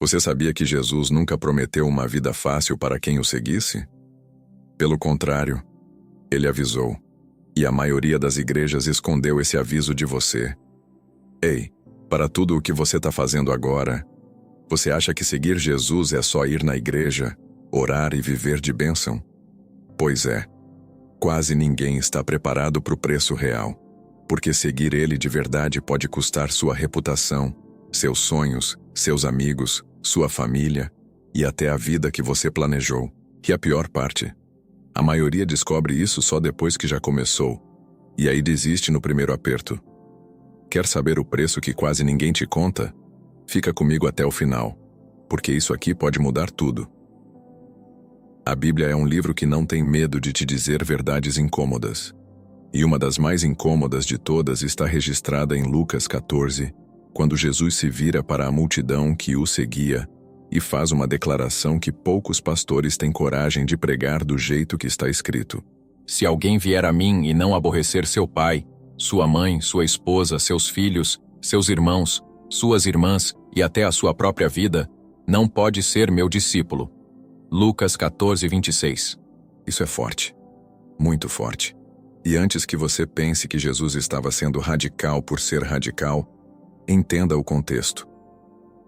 Você sabia que Jesus nunca prometeu uma vida fácil para quem o seguisse? Pelo contrário, ele avisou. E a maioria das igrejas escondeu esse aviso de você. Ei, para tudo o que você está fazendo agora, você acha que seguir Jesus é só ir na igreja, orar e viver de bênção? Pois é. Quase ninguém está preparado para o preço real, porque seguir ele de verdade pode custar sua reputação, seus sonhos, seus amigos, sua família e até a vida que você planejou. E a pior parte, a maioria descobre isso só depois que já começou, e aí desiste no primeiro aperto. Quer saber o preço que quase ninguém te conta? Fica comigo até o final, porque isso aqui pode mudar tudo. A Bíblia é um livro que não tem medo de te dizer verdades incômodas. E uma das mais incômodas de todas está registrada em Lucas 14, quando Jesus se vira para a multidão que o seguia e faz uma declaração que poucos pastores têm coragem de pregar do jeito que está escrito. Se alguém vier a mim e não aborrecer seu pai, sua mãe, sua esposa, seus filhos, seus irmãos, suas irmãs e até a sua própria vida, não pode ser meu discípulo. Lucas 14, 26. Isso é forte. Muito forte. E antes que você pense que Jesus estava sendo radical por ser radical, entenda o contexto.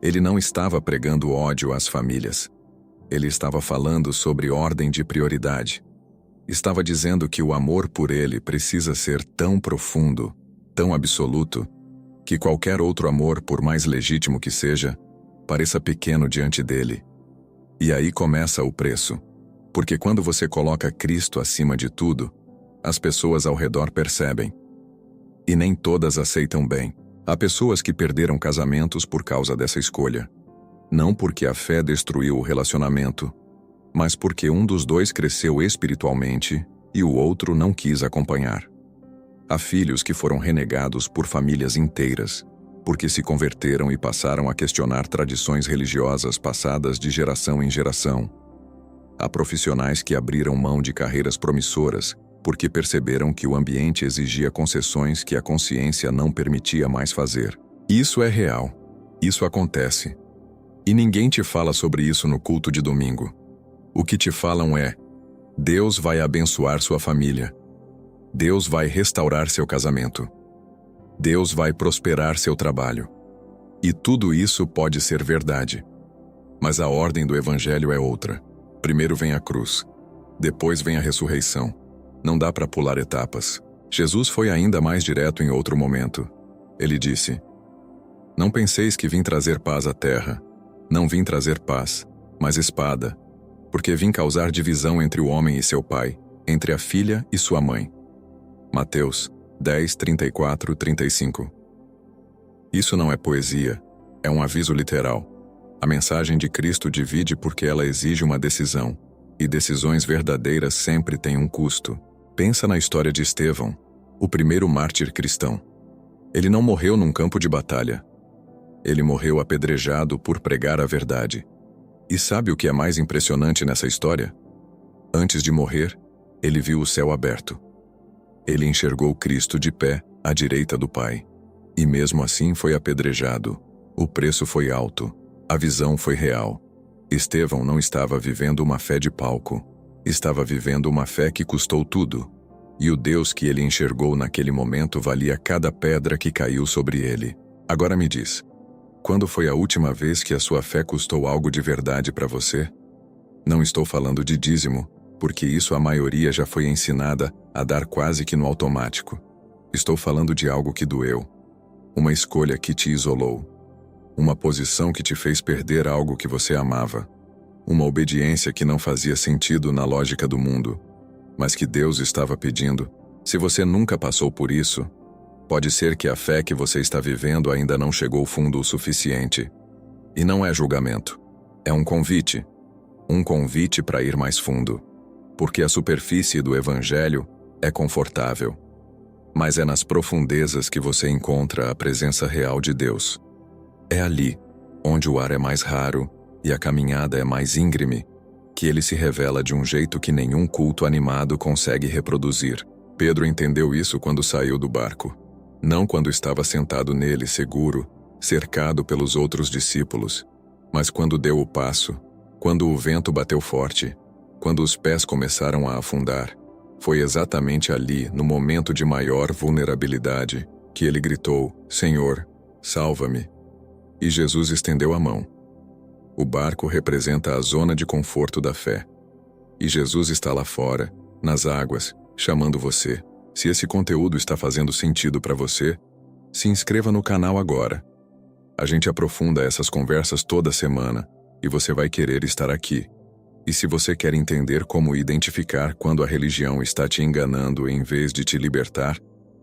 Ele não estava pregando ódio às famílias. Ele estava falando sobre ordem de prioridade. Estava dizendo que o amor por ele precisa ser tão profundo, tão absoluto, que qualquer outro amor, por mais legítimo que seja, pareça pequeno diante dele. E aí começa o preço, porque quando você coloca Cristo acima de tudo, as pessoas ao redor percebem. E nem todas aceitam bem. Há pessoas que perderam casamentos por causa dessa escolha. Não porque a fé destruiu o relacionamento, mas porque um dos dois cresceu espiritualmente e o outro não quis acompanhar. Há filhos que foram renegados por famílias inteiras, porque se converteram e passaram a questionar tradições religiosas passadas de geração em geração. Há profissionais que abriram mão de carreiras promissoras porque perceberam que o ambiente exigia concessões que a consciência não permitia mais fazer. Isso é real. Isso acontece. E ninguém te fala sobre isso no culto de domingo. O que te falam é: Deus vai abençoar sua família. Deus vai restaurar seu casamento. Deus vai prosperar seu trabalho. E tudo isso pode ser verdade. Mas a ordem do Evangelho é outra. Primeiro vem a cruz. Depois vem a ressurreição. Não dá para pular etapas. Jesus foi ainda mais direto em outro momento. Ele disse: Não penseis que vim trazer paz à terra. Não vim trazer paz, mas espada. Porque vim causar divisão entre o homem e seu pai, entre a filha e sua mãe. Mateus 10, 34, 35. Isso não é poesia, é um aviso literal. A mensagem de Cristo divide porque ela exige uma decisão, e decisões verdadeiras sempre têm um custo. Pensa na história de Estevão, o primeiro mártir cristão. Ele não morreu num campo de batalha. Ele morreu apedrejado por pregar a verdade. E sabe o que é mais impressionante nessa história? Antes de morrer, ele viu o céu aberto. Ele enxergou Cristo de pé, à direita do Pai. E mesmo assim foi apedrejado. O preço foi alto. A visão foi real. Estevão não estava vivendo uma fé de palco. Estava vivendo uma fé que custou tudo. E o Deus que ele enxergou naquele momento valia cada pedra que caiu sobre ele. Agora me diz, quando foi a última vez que a sua fé custou algo de verdade para você? Não estou falando de dízimo, porque isso a maioria já foi ensinada a dar quase que no automático. Estou falando de algo que doeu. Uma escolha que te isolou. Uma posição que te fez perder algo que você amava. Uma obediência que não fazia sentido na lógica do mundo, mas que Deus estava pedindo. Se você nunca passou por isso, pode ser que a fé que você está vivendo ainda não chegou fundo o suficiente. E não é julgamento. É um convite. Um convite para ir mais fundo. Porque a superfície do Evangelho é confortável. Mas é nas profundezas que você encontra a presença real de Deus. É ali, onde o ar é mais raro e a caminhada é mais íngreme, que ele se revela de um jeito que nenhum culto animado consegue reproduzir. Pedro entendeu isso quando saiu do barco. Não quando estava sentado nele, seguro, cercado pelos outros discípulos. Mas quando deu o passo, quando o vento bateu forte, quando os pés começaram a afundar, foi exatamente ali, no momento de maior vulnerabilidade, que ele gritou: Senhor, salva-me. E Jesus estendeu a mão. O barco representa a zona de conforto da fé. E Jesus está lá fora, nas águas, chamando você. Se esse conteúdo está fazendo sentido para você, se inscreva no canal agora. A gente aprofunda essas conversas toda semana e você vai querer estar aqui. E se você quer entender como identificar quando a religião está te enganando em vez de te libertar,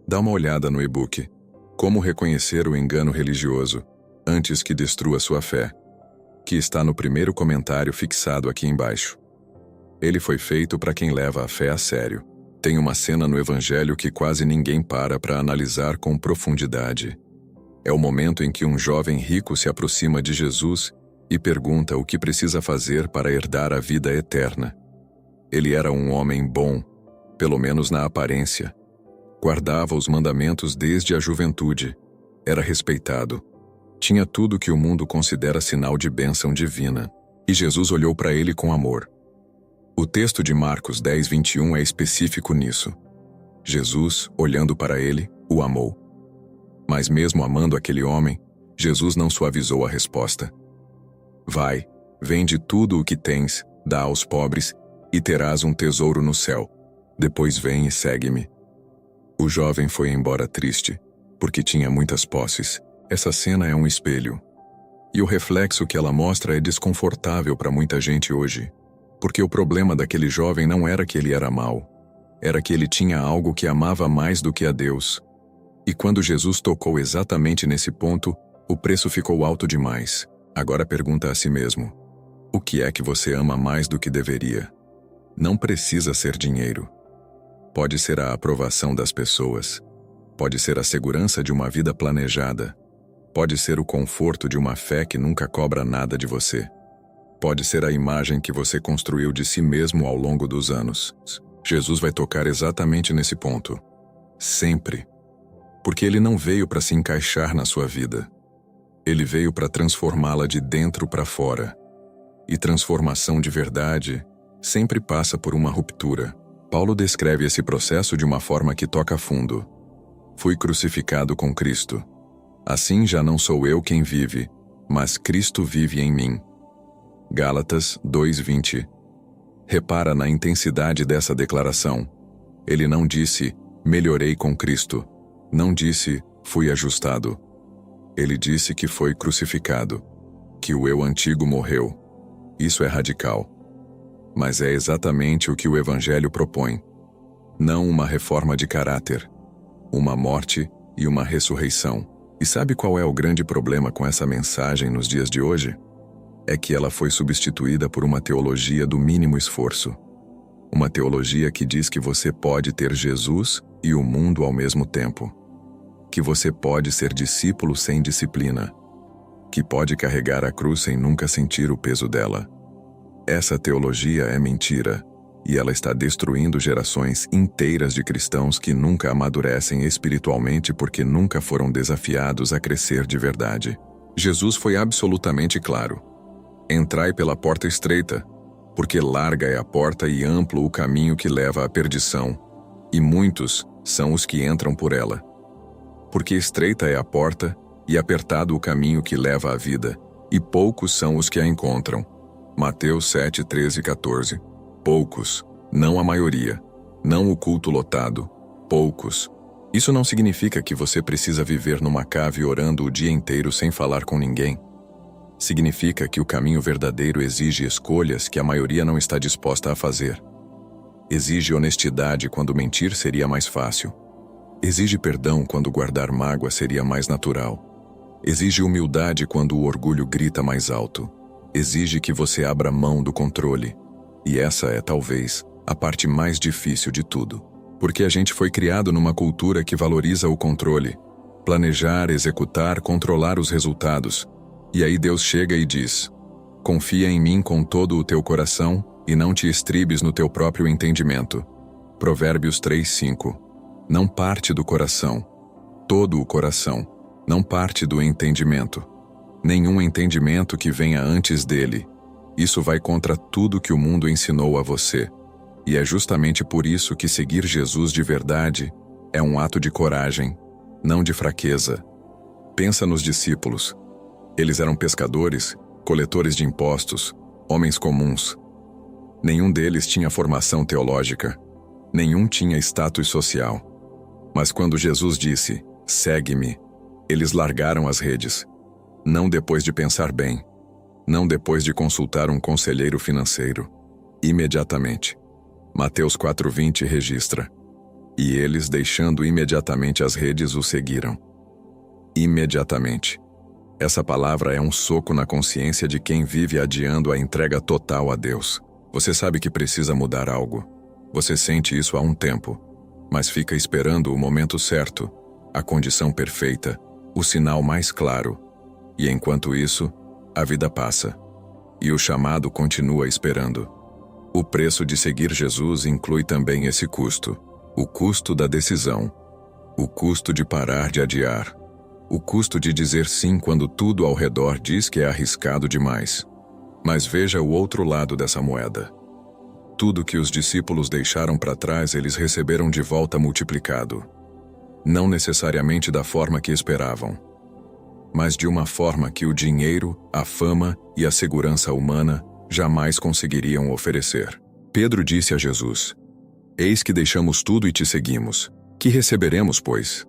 dá uma olhada no e-book Como Reconhecer o Engano Religioso Antes que Destrua Sua Fé, que está no primeiro comentário fixado aqui embaixo. Ele foi feito para quem leva a fé a sério. Tem uma cena no Evangelho que quase ninguém para analisar com profundidade. É o momento em que um jovem rico se aproxima de Jesus e pergunta o que precisa fazer para herdar a vida eterna. Ele era um homem bom, pelo menos na aparência. Guardava os mandamentos desde a juventude. Era respeitado. Tinha tudo que o mundo considera sinal de bênção divina. E Jesus olhou para ele com amor. O texto de Marcos 10:21 é específico nisso. Jesus, olhando para ele, o amou. Mas mesmo amando aquele homem, Jesus não suavizou a resposta. Vai, vende tudo o que tens, dá aos pobres, e terás um tesouro no céu. Depois vem e segue-me. O jovem foi embora triste, porque tinha muitas posses. Essa cena é um espelho. E o reflexo que ela mostra é desconfortável para muita gente hoje. Porque o problema daquele jovem não era que ele era mau. Era que ele tinha algo que amava mais do que a Deus. E quando Jesus tocou exatamente nesse ponto, o preço ficou alto demais. Agora pergunta a si mesmo: o que é que você ama mais do que deveria? Não precisa ser dinheiro. Pode ser a aprovação das pessoas. Pode ser a segurança de uma vida planejada. Pode ser o conforto de uma fé que nunca cobra nada de você. Pode ser a imagem que você construiu de si mesmo ao longo dos anos. Jesus vai tocar exatamente nesse ponto. Sempre. Porque ele não veio para se encaixar na sua vida. Ele veio para transformá-la de dentro para fora. E transformação de verdade sempre passa por uma ruptura. Paulo descreve esse processo de uma forma que toca fundo. Fui crucificado com Cristo. Assim já não sou eu quem vive, mas Cristo vive em mim. Gálatas 2:20. Repara na intensidade dessa declaração. Ele não disse, melhorei com Cristo. Não disse, fui ajustado. Ele disse que foi crucificado, que o eu antigo morreu. Isso é radical. Mas é exatamente o que o Evangelho propõe. Não uma reforma de caráter, uma morte e uma ressurreição. E sabe qual é o grande problema com essa mensagem nos dias de hoje? É que ela foi substituída por uma teologia do mínimo esforço. Uma teologia que diz que você pode ter Jesus e o mundo ao mesmo tempo. Que você pode ser discípulo sem disciplina. Que pode carregar a cruz sem nunca sentir o peso dela. Essa teologia é mentira, e ela está destruindo gerações inteiras de cristãos que nunca amadurecem espiritualmente porque nunca foram desafiados a crescer de verdade. Jesus foi absolutamente claro. Entrai pela porta estreita, porque larga é a porta e amplo o caminho que leva à perdição, e muitos são os que entram por ela. Porque estreita é a porta e apertado o caminho que leva à vida, e poucos são os que a encontram. Mateus 7, 13 e 14. Poucos, não a maioria. Não o culto lotado. Poucos. Isso não significa que você precisa viver numa cave orando o dia inteiro sem falar com ninguém. Significa que o caminho verdadeiro exige escolhas que a maioria não está disposta a fazer. Exige honestidade quando mentir seria mais fácil. Exige perdão quando guardar mágoa seria mais natural. Exige humildade quando o orgulho grita mais alto. Exige que você abra mão do controle. E essa é, talvez, a parte mais difícil de tudo. Porque a gente foi criado numa cultura que valoriza o controle. Planejar, executar, controlar os resultados. E aí Deus chega e diz: confia em mim com todo o teu coração e não te estribes no teu próprio entendimento. Provérbios 3:5. Não parte do coração. Todo o coração. Não parte do entendimento. nenhum entendimento que venha antes dele. Isso vai contra tudo que o mundo ensinou a você. E é justamente por isso que seguir Jesus de verdade é um ato de coragem, não de fraqueza. Pensa nos discípulos. Eles eram pescadores, coletores de impostos, homens comuns. Nenhum deles tinha formação teológica. Nenhum tinha status social. Mas quando Jesus disse, "Segue-me", eles largaram as redes. Não depois de pensar bem. Não depois de consultar um conselheiro financeiro. Imediatamente. Mateus 4:20 registra. E eles, deixando imediatamente as redes, o seguiram. Imediatamente. Essa palavra é um soco na consciência de quem vive adiando a entrega total a Deus. Você sabe que precisa mudar algo. Você sente isso há um tempo, mas fica esperando o momento certo, a condição perfeita, o sinal mais claro. E enquanto isso, a vida passa. E o chamado continua esperando. O preço de seguir Jesus inclui também esse custo. O custo da decisão. O custo de parar de adiar. O custo de dizer sim quando tudo ao redor diz que é arriscado demais. Mas veja o outro lado dessa moeda. Tudo que os discípulos deixaram para trás eles receberam de volta multiplicado. Não necessariamente da forma que esperavam, mas de uma forma que o dinheiro, a fama e a segurança humana jamais conseguiriam oferecer. Pedro disse a Jesus, "Eis que deixamos tudo e te seguimos. Que receberemos, pois?"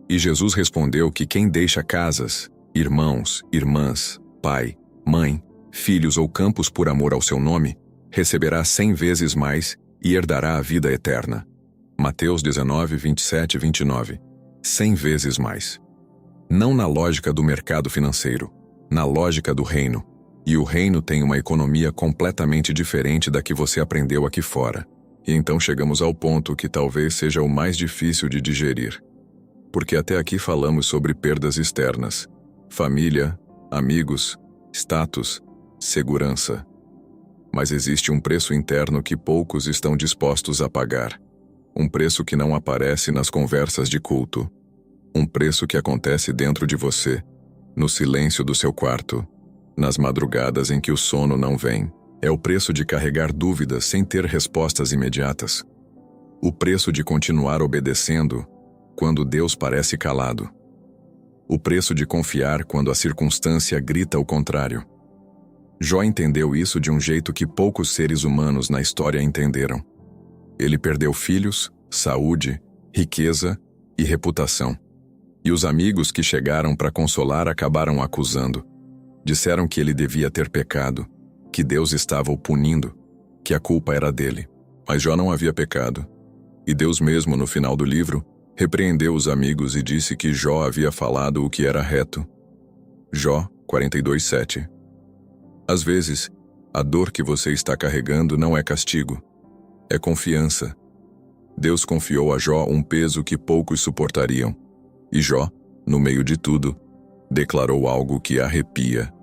E Jesus respondeu que quem deixa casas, irmãos, irmãs, pai, mãe, filhos ou campos por amor ao seu nome, receberá 100 vezes mais e herdará a vida eterna. Mateus 19, 27 e 29. 100 vezes mais. Não na lógica do mercado financeiro, na lógica do reino. E o reino tem uma economia completamente diferente da que você aprendeu aqui fora. E então chegamos ao ponto que talvez seja o mais difícil de digerir. Porque até aqui falamos sobre perdas externas. Família, amigos, status, segurança. Mas existe um preço interno que poucos estão dispostos a pagar. Um preço que não aparece nas conversas de culto. Um preço que acontece dentro de você, no silêncio do seu quarto, nas madrugadas em que o sono não vem. É o preço de carregar dúvidas sem ter respostas imediatas. O preço de continuar obedecendo quando Deus parece calado. O preço de confiar quando a circunstância grita o contrário. Jó entendeu isso de um jeito que poucos seres humanos na história entenderam. Ele perdeu filhos, saúde, riqueza e reputação. E os amigos que chegaram para consolar acabaram acusando. Disseram que ele devia ter pecado, que Deus estava o punindo, que a culpa era dele. Mas Jó não havia pecado. E Deus mesmo, no final do livro, repreendeu os amigos e disse que Jó havia falado o que era reto. Jó 42:7. Às vezes, a dor que você está carregando não é castigo, é confiança. Deus confiou a Jó um peso que poucos suportariam. E Jó, no meio de tudo, declarou algo que arrepia.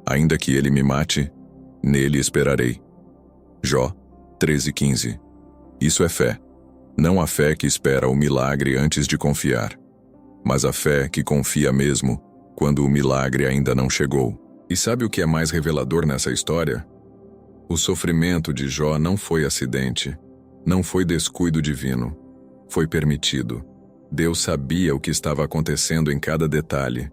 Ainda que ele me mate, nele esperarei. Jó 13:15. Isso é fé. Não a fé que espera o milagre antes de confiar, mas a fé que confia mesmo quando o milagre ainda não chegou. E sabe o que é mais revelador nessa história? O sofrimento de Jó não foi acidente, não foi descuido divino, foi permitido. Deus sabia o que estava acontecendo em cada detalhe,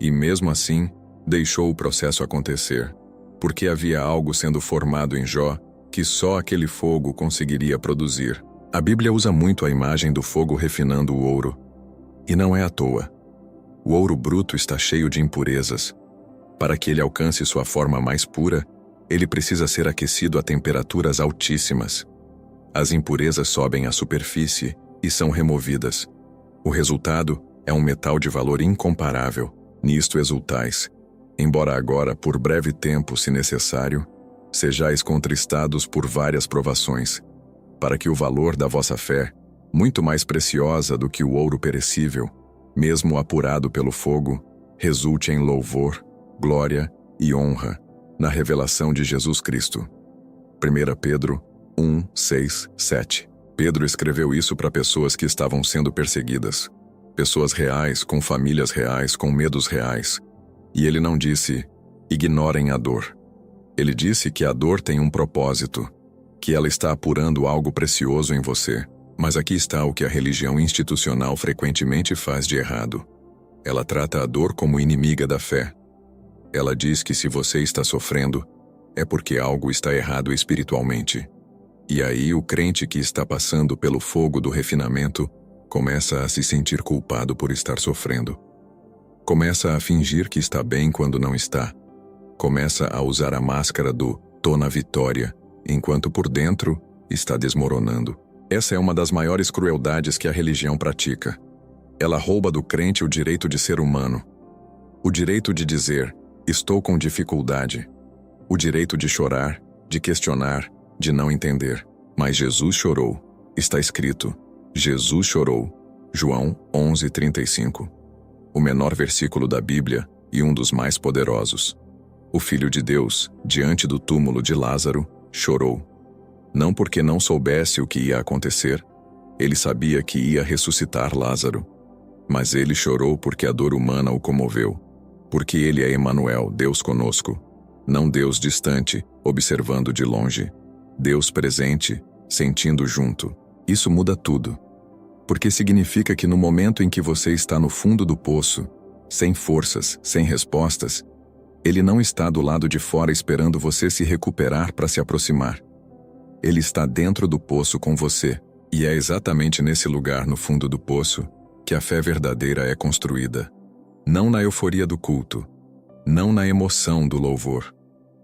e mesmo assim, deixou o processo acontecer, porque havia algo sendo formado em Jó que só aquele fogo conseguiria produzir. A Bíblia usa muito a imagem do fogo refinando o ouro, e não é à toa. O ouro bruto está cheio de impurezas. Para que ele alcance sua forma mais pura, ele precisa ser aquecido a temperaturas altíssimas. As impurezas sobem à superfície e são removidas. O resultado é um metal de valor incomparável. Nisto exultais, embora agora, por breve tempo, se necessário, sejais contristados por várias provações, para que o valor da vossa fé, muito mais preciosa do que o ouro perecível, mesmo apurado pelo fogo, resulte em louvor, glória e honra na revelação de Jesus Cristo. 1 Pedro 1, 6, 7. Pedro escreveu isso para pessoas que estavam sendo perseguidas. Pessoas reais, com famílias reais, com medos reais. E ele não disse, ignorem a dor. Ele disse que a dor tem um propósito, que ela está apurando algo precioso em você. Mas aqui está o que a religião institucional frequentemente faz de errado. Ela trata a dor como inimiga da fé. Ela diz que se você está sofrendo, é porque algo está errado espiritualmente. E aí o crente que está passando pelo fogo do refinamento começa a se sentir culpado por estar sofrendo. Começa a fingir que está bem quando não está. Começa a usar a máscara do "tô na vitória", enquanto por dentro está desmoronando. Essa é uma das maiores crueldades que a religião pratica. Ela rouba do crente o direito de ser humano. O direito de dizer, estou com dificuldade. O direito de chorar, de questionar, de não entender. Mas Jesus chorou. Está escrito, Jesus chorou. João 11:35. O menor versículo da Bíblia e um dos mais poderosos. O Filho de Deus, diante do túmulo de Lázaro, chorou. Não porque não soubesse o que ia acontecer, ele sabia que ia ressuscitar Lázaro. Mas ele chorou porque a dor humana o comoveu. Porque ele é Emanuel, Deus conosco. Não Deus distante, observando de longe. Deus presente, sentindo junto. Isso muda tudo. Porque significa que no momento em que você está no fundo do poço, sem forças, sem respostas, ele não está do lado de fora esperando você se recuperar para se aproximar. Ele está dentro do poço com você. E é exatamente nesse lugar no fundo do poço que a fé verdadeira é construída. Não na euforia do culto, não na emoção do louvor,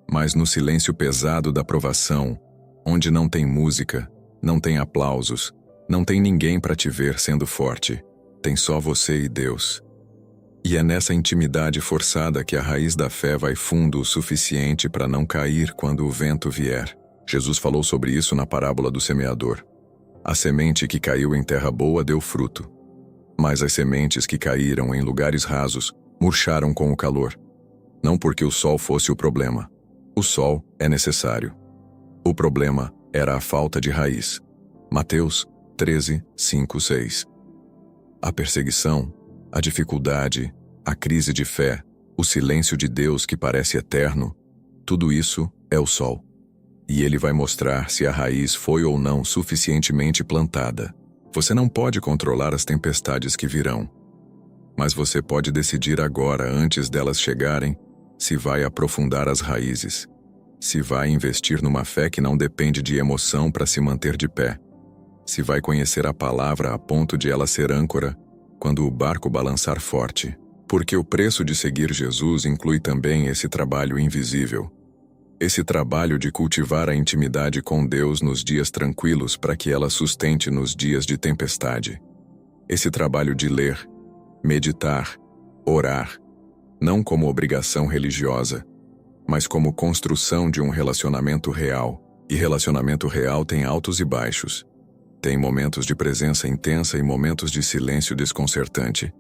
mas no silêncio pesado da provação, onde não tem música, não tem aplausos, não tem ninguém para te ver sendo forte, tem só você e Deus. E é nessa intimidade forçada que a raiz da fé vai fundo o suficiente para não cair quando o vento vier. Jesus falou sobre isso na parábola do semeador. A semente que caiu em terra boa deu fruto. Mas as sementes que caíram em lugares rasos murcharam com o calor. Não porque o sol fosse o problema. O sol é necessário. O problema era a falta de raiz. Mateus 13:5-6. A perseguição, a dificuldade, a crise de fé, o silêncio de Deus que parece eterno, tudo isso é o sol. E ele vai mostrar se a raiz foi ou não suficientemente plantada. Você não pode controlar as tempestades que virão. Mas você pode decidir agora, antes delas chegarem, se vai aprofundar as raízes. Se vai investir numa fé que não depende de emoção para se manter de pé. Se vai conhecer a palavra a ponto de ela ser âncora quando o barco balançar forte. Porque o preço de seguir Jesus inclui também esse trabalho invisível. Esse trabalho de cultivar a intimidade com Deus nos dias tranquilos para que ela sustente nos dias de tempestade. Esse trabalho de ler, meditar, orar, não como obrigação religiosa, mas como construção de um relacionamento real. E relacionamento real tem altos e baixos. Tem momentos de presença intensa e momentos de silêncio desconcertante.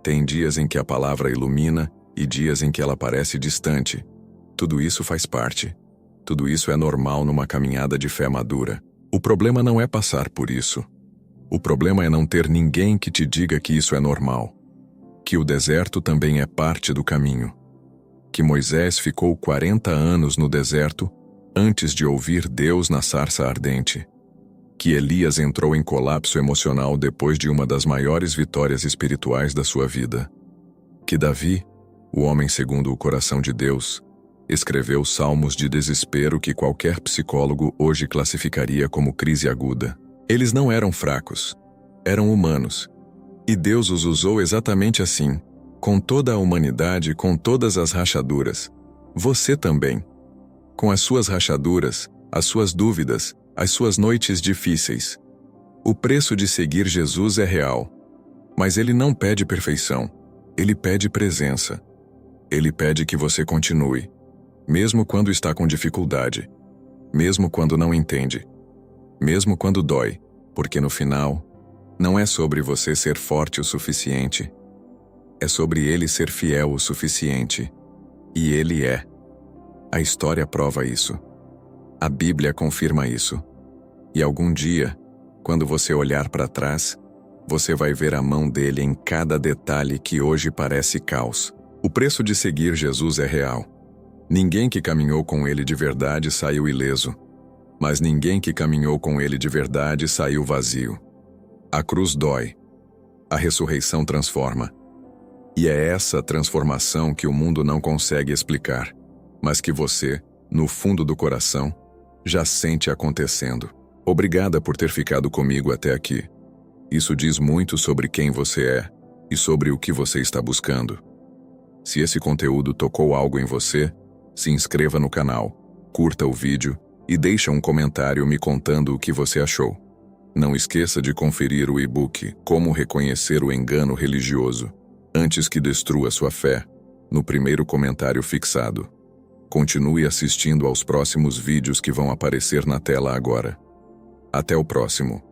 Tem dias em que a palavra ilumina e dias em que ela parece distante. Tudo isso faz parte. Tudo isso é normal numa caminhada de fé madura. O problema não é passar por isso. O problema é não ter ninguém que te diga que isso é normal. Que o deserto também é parte do caminho. Que Moisés ficou 40 anos no deserto antes de ouvir Deus na sarça ardente. Que Elias entrou em colapso emocional depois de uma das maiores vitórias espirituais da sua vida. Que Davi, o homem segundo o coração de Deus, escreveu salmos de desespero que qualquer psicólogo hoje classificaria como crise aguda. Eles não eram fracos, eram humanos. E Deus os usou exatamente assim, com toda a humanidade, com todas as rachaduras. Você também. Com as suas rachaduras, as suas dúvidas, as suas noites difíceis. O preço de seguir Jesus é real. Mas ele não pede perfeição, ele pede presença. Ele pede que você continue. Mesmo quando está com dificuldade, mesmo quando não entende, mesmo quando dói, porque no final, não é sobre você ser forte o suficiente, é sobre ele ser fiel o suficiente. E ele é. A história prova isso. A Bíblia confirma isso. E algum dia, quando você olhar para trás, você vai ver a mão dele em cada detalhe que hoje parece caos. O preço de seguir Jesus é real. Ninguém que caminhou com ele de verdade saiu ileso, mas ninguém que caminhou com ele de verdade saiu vazio. A cruz dói. A ressurreição transforma. E é essa transformação que o mundo não consegue explicar, mas que você, no fundo do coração, já sente acontecendo. Obrigada por ter ficado comigo até aqui. Isso diz muito sobre quem você é e sobre o que você está buscando. Se esse conteúdo tocou algo em você, se inscreva no canal, curta o vídeo e deixe um comentário me contando o que você achou. Não esqueça de conferir o e-book Como Reconhecer o Engano Religioso, antes que destrua sua fé, no primeiro comentário fixado. Continue assistindo aos próximos vídeos que vão aparecer na tela agora. Até o próximo.